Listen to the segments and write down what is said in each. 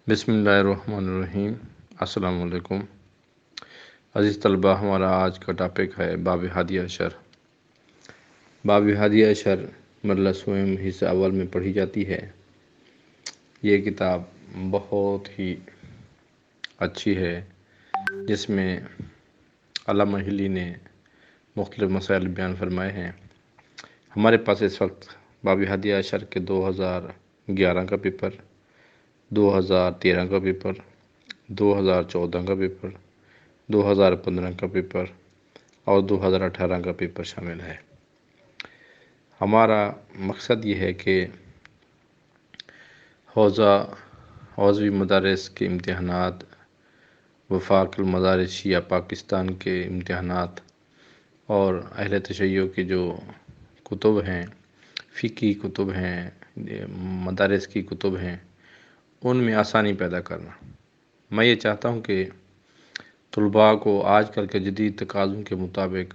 بسم اللہ الرحمن الرحیم۔ السلام علیکم عزیز طلبہ، ہمارا آج کا ٹاپک ہے باب ہادی عشر۔ باب ہادی عشر مرحلہ سوم حصہ اول میں پڑھی جاتی ہے۔ یہ کتاب بہت ہی اچھی ہے، جس میں علامہ ہلی نے مختلف مسائل بیان فرمائے ہیں۔ ہمارے پاس اس وقت باب ہادی عشر کے 2011 کا پیپر، 2013 کا پیپر، 2014 کا پیپر، 2015 کا پیپر اور 2018 کا پیپر شامل ہے۔ ہمارا مقصد یہ ہے کہ حوزوی مدارس کے امتحانات، وفاق المدارس یا پاکستان کے امتحانات اور اہل تشیع کے جو کتب ہیں، فقہی کتب ہیں، مدارس کی کتب ہیں، ان میں آسانی پیدا کرنا۔ میں یہ چاہتا ہوں کہ طلباء کو آج کل کے جدید تقاضوں کے مطابق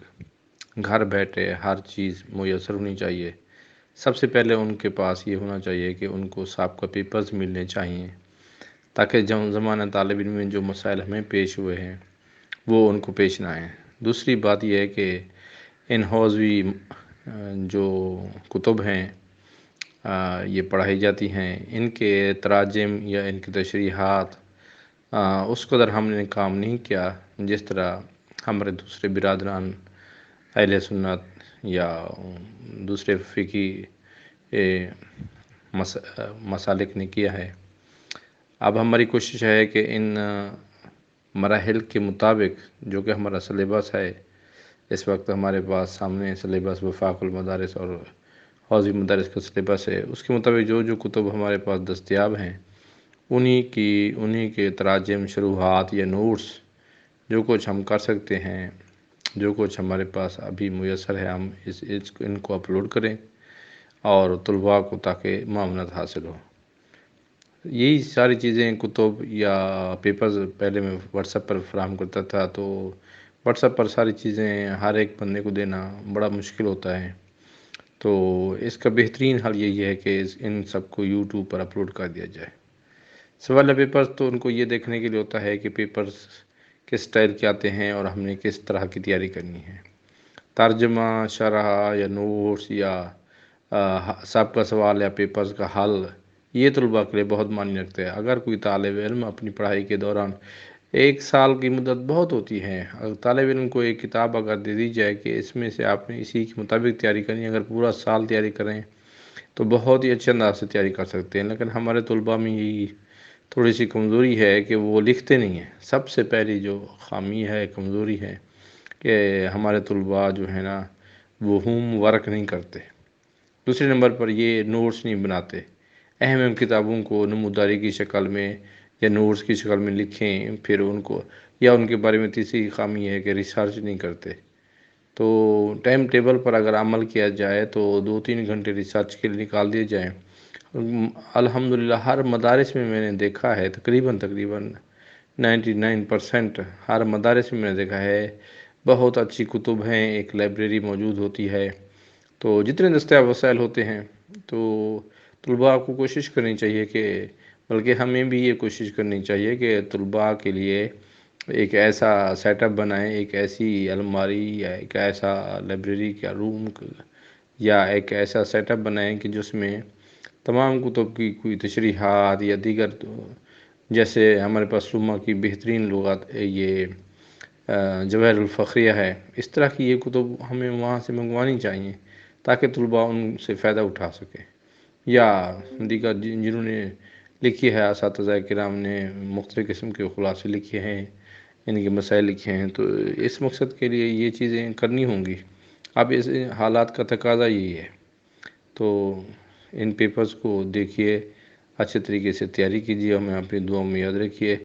گھر بیٹھے ہر چیز میسر ہونی چاہیے۔ سب سے پہلے ان کے پاس یہ ہونا چاہیے کہ ان کو سابقہ پیپرز ملنے چاہیے، تاکہ زمانہ طالب علم میں جو مسائل ہمیں پیش ہوئے ہیں وہ ان کو پیش نہ آئیں۔ دوسری بات یہ ہے کہ ان حوزوی جو کتب ہیں یہ پڑھائی جاتی ہیں، ان کے تراجم یا ان کی تشریحات اس قدر ہم نے کام نہیں کیا جس طرح ہمارے دوسرے برادران اہل سنت یا دوسرے فقہی مسالک نے کیا ہے۔ اب ہماری کوشش ہے کہ ان مراحل کے مطابق جو کہ ہمارا سلیبس ہے، اس وقت ہمارے پاس سامنے سلیبس وفاق المدارس اور حوزوی مدارس کا سلیبس ہے، اس کے مطابق جو کتب ہمارے پاس دستیاب ہیں انہی کے تراجم، شروحات یا نوٹس جو کچھ ہم کر سکتے ہیں، جو کچھ ہمارے پاس ابھی میسر ہے، ہم ان کو اپلوڈ کریں اور طلباء کو تاکہ معاونت حاصل ہو۔ یہی ساری چیزیں کتب یا پیپرز پہلے میں واٹس ایپ پر فراہم کرتا تھا، تو واٹس ایپ پر ساری چیزیں ہر ایک بندے کو دینا بڑا مشکل ہوتا ہے، تو اس کا بہترین حل یہی ہے کہ ان سب کو یوٹیوب پر اپلوڈ کر دیا جائے۔ سوال پیپرز تو ان کو یہ دیکھنے کے لیے ہوتا ہے کہ پیپرز کس سٹائل کے آتے ہیں اور ہم نے کس طرح کی تیاری کرنی ہے۔ ترجمہ، شرح یا نوٹس یا سابقہ سوال یا پیپرز کا حل، یہ طلباء کے لیے بہت معنی رکھتے ہیں۔ اگر کوئی طالب علم اپنی پڑھائی کے دوران 1 سال کی مدت بہت ہوتی ہے، اگر طالب علم کو ایک کتاب اگر دے دی جائے کہ اس میں سے آپ نے اسی کے مطابق تیاری کرنی ہے، اگر پورا سال تیاری کریں تو بہت ہی اچھے انداز سے تیاری کر سکتے ہیں۔ لیکن ہمارے طلباء میں یہی تھوڑی سی کمزوری ہے کہ وہ لکھتے نہیں ہیں۔ سب سے پہلی جو خامی ہے، کمزوری ہے کہ ہمارے طلباء جو ہے نا وہ ہوم ورک نہیں کرتے۔ دوسرے نمبر پر یہ نوٹس نہیں بناتے۔ اہم کتابوں کو نموداری کی شکل میں یا نوٹس کی شکل میں لکھیں، پھر ان کو، یا ان کے بارے میں تیسری خامی ہے کہ ریسرچ نہیں کرتے۔ تو ٹائم ٹیبل پر اگر عمل کیا جائے تو 2-3 گھنٹے ریسرچ کے لیے نکال دیے جائیں۔ الحمدللہ ہر مدارس میں نے دیکھا ہے، تقریباً 99% ہر مدارس میں نے دیکھا ہے بہت اچھی کتب ہیں، ایک لائبریری موجود ہوتی ہے۔ تو جتنے دستیاب وسائل ہوتے ہیں تو طلباء کو کوشش کرنی چاہیے کہ، بلکہ ہمیں بھی یہ کوشش کرنی چاہیے کہ طلباء کے لیے ایک ایسا سیٹ اپ بنائیں، ایک ایسی الماری یا ایک ایسا لائبریری کا روم یا ایک ایسا سیٹ اپ بنائیں کہ جس میں تمام کتب کی کوئی تشریحات یا دیگر، جیسے ہمارے پاس سوما کی بہترین لغات یہ جواہر الفقریہ ہے، اس طرح کی یہ کتب ہمیں وہاں سے منگوانی چاہیے تاکہ طلباء ان سے فائدہ اٹھا سکیں۔ یا دیگر جنہوں نے لکھی ہے، اساتذہ کرام نے مختلف قسم کے خلاصے لکھے ہیں، ان کے مسائل لکھے ہیں، تو اس مقصد کے لیے یہ چیزیں کرنی ہوں گی۔ اب اس حالات کا تقاضا یہی ہے، تو ان پیپرز کو دیکھیے، اچھے طریقے سے تیاری کیجیے، ہمیں اپنی دعاؤں میں یاد رکھیے۔